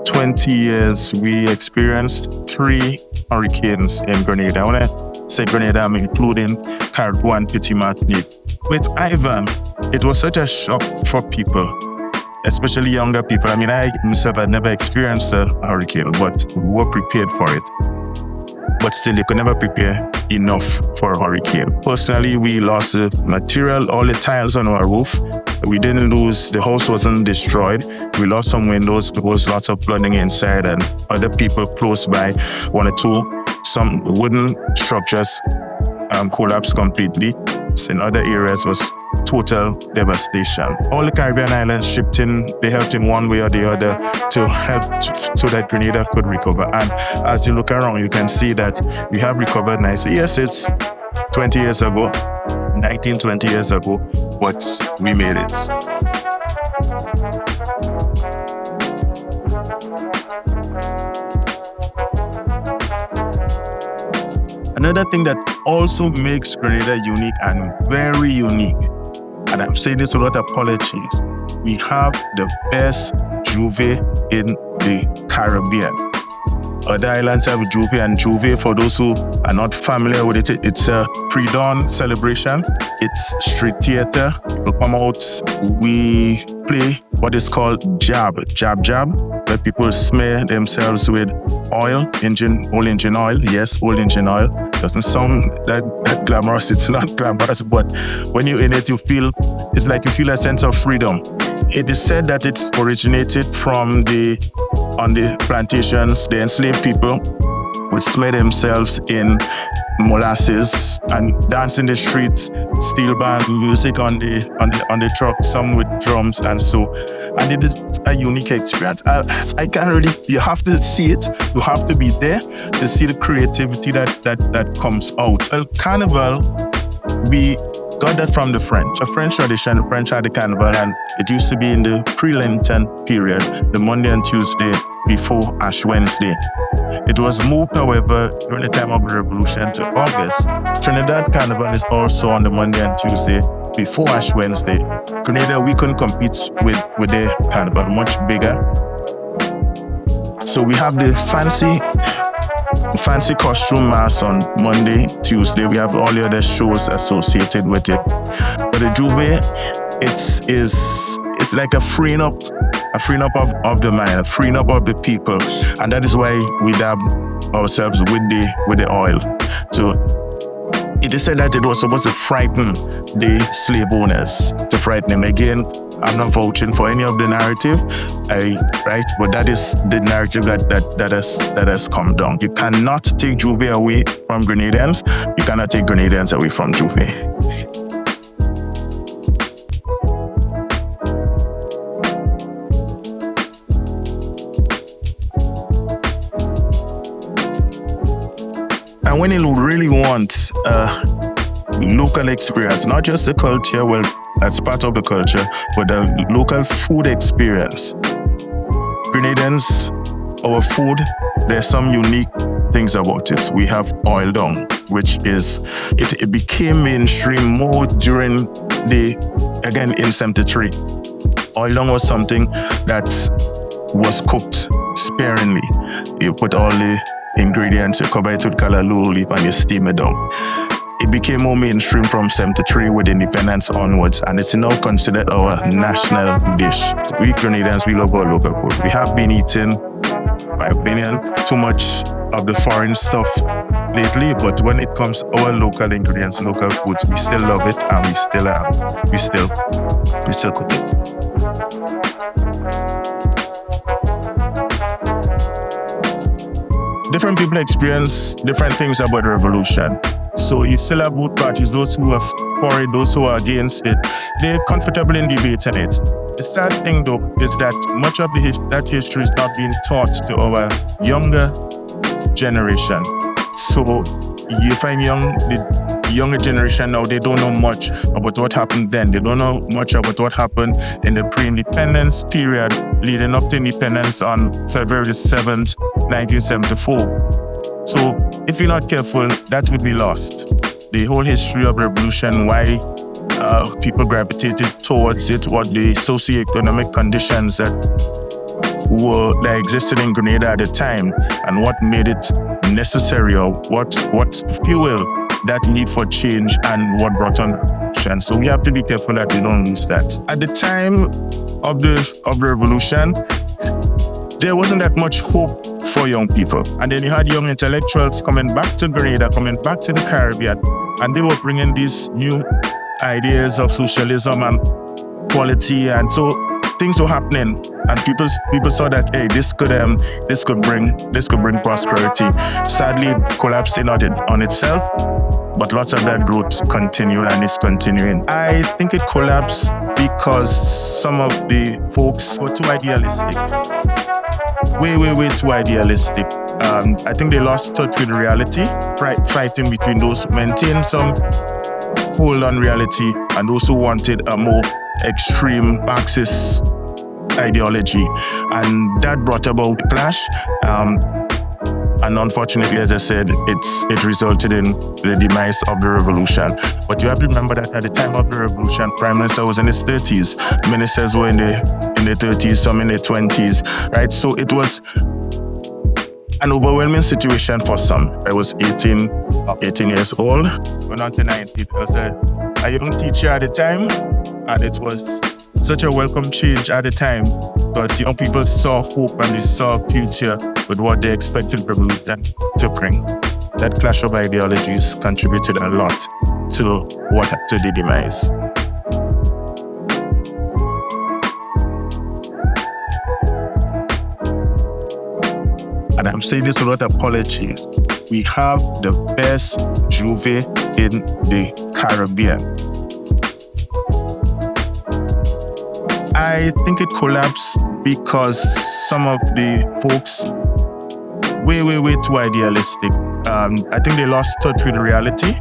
20 years, we experienced 3 hurricanes in Grenada. When I say Grenada, I'm including Caribou and Petit Martinique. With Ivan, it was such a shock for people, especially younger people. I mean, I myself had never experienced a hurricane, but we were prepared for it. But still, you could never prepare enough for a hurricane. Personally, we lost the material, all the tiles on our roof. We didn't lose, the house wasn't destroyed. We lost some windows. There was lots of flooding inside, and other people close by, 1 or 2, some wooden structures collapsed completely. So in other areas was total devastation. All the Caribbean islands chipped in, they helped in one way or the other to help so that Grenada could recover. And as you look around, you can see that we have recovered nicely. Yes, it's 20 years ago, 19, 20 years ago, but we made it. Another thing that also makes Grenada unique and very unique, and I'm saying this without apologies, we have the best Juvia in the Caribbean. Other islands have Juvia, and Juvia, for those who are not familiar with it, it's a pre-dawn celebration. It's street theater. People come out, we play what is called jab, where people smear themselves with oil, old engine oil. Yes, old engine oil. Doesn't sound that glamorous. It's not glamorous, but when you're in it, it's like you feel a sense of freedom. It is said that it originated on the plantations. The enslaved people would smear themselves in molasses and dance in the streets, steel band music on the truck, some with drums and so. And it is a unique experience. I can't really, you have to see it, you have to be there to see the creativity that comes out. Well, Carnival, we got that from the French. A French tradition, the French had the Carnival, and it used to be in the pre-Lenten period, the Monday and Tuesday before Ash Wednesday. It was moved, however, during the time of the Revolution to August. Trinidad Carnival is also on the Monday and Tuesday before Ash Wednesday. Grenada, we couldn't compete with their Carnival, much bigger. So we have the fancy costume mass on Monday, Tuesday. We have all the other shows associated with it. But the Juvia, it's like a freeing up of the mind, a freeing up of the people, and that is why we dab ourselves with the oil. So it is said that it was supposed to frighten the slave owners, to frighten them. Again, I'm not vouching for any of the narrative, but that is the narrative that has come down. You cannot take Juvia away from Grenadians. You cannot take Grenadians away from Juvia. And when you really want a local experience, not just the culture, well, that's part of the culture, but the local food experience. Grenadians, our food, there's some unique things about it. We have oil dung, which is, it became mainstream more during in 73. Oil dung was something that was cooked sparingly. You put all the ingredients, you cover it with kalaloo leaf, and you steam it down. It became more mainstream from 73 with independence onwards, and it's now considered our national dish. We Grenadians, we love our local food. We have been eating, in my opinion, too much of the foreign stuff lately, but when it comes to our local ingredients, local foods, we still love it, and we still cook it. Different people experience different things about the revolution. So you still have both parties, those who are for it, those who are against it. They're comfortable in debating it. The sad thing, though, is that much of that history is not being taught to our younger generation. So you find the younger generation now, they don't know much about what happened then. They don't know much about what happened in the pre-independence period leading up to independence on February 7th, 1974. So if you're not careful, that would be lost. The whole history of revolution, why people gravitated towards it, what the socioeconomic conditions that that existed in Grenada at the time, and what made it necessary, or what fueled that need for change, and what brought on revolution. So we have to be careful that we don't lose that. At the time of the revolution, there wasn't that much hope for young people. And then you had young intellectuals coming back to Grenada, coming back to the Caribbean, and they were bringing these new ideas of socialism and quality. And so things were happening, and people saw that, hey, this could bring prosperity. Sadly, it collapsed on itself, but lots of that growth continued and is continuing. I think it collapsed because some of the folks were too idealistic. Way too idealistic. I think they lost touch with reality, fighting between those who maintained some hold on reality and those who wanted a more extreme Marxist ideology. And that brought about clash. And unfortunately, as I said, it resulted in the demise of the revolution. But you have to remember that at the time of the revolution, Prime Minister was in his 30s. Ministers were in the 30s, some in their 20s, right? So it was an overwhelming situation for some. I was 18 years old, went on to 19. I was a young teacher at the time, and it was such a welcome change at the time, because young people saw hope and they saw a future with what they expected revolution to bring. That clash of ideologies contributed a lot to the demise. And I'm saying this without apologies. We have the best Juvia in the Caribbean. I think it collapsed because some of the folks way too idealistic. I think they lost touch with reality.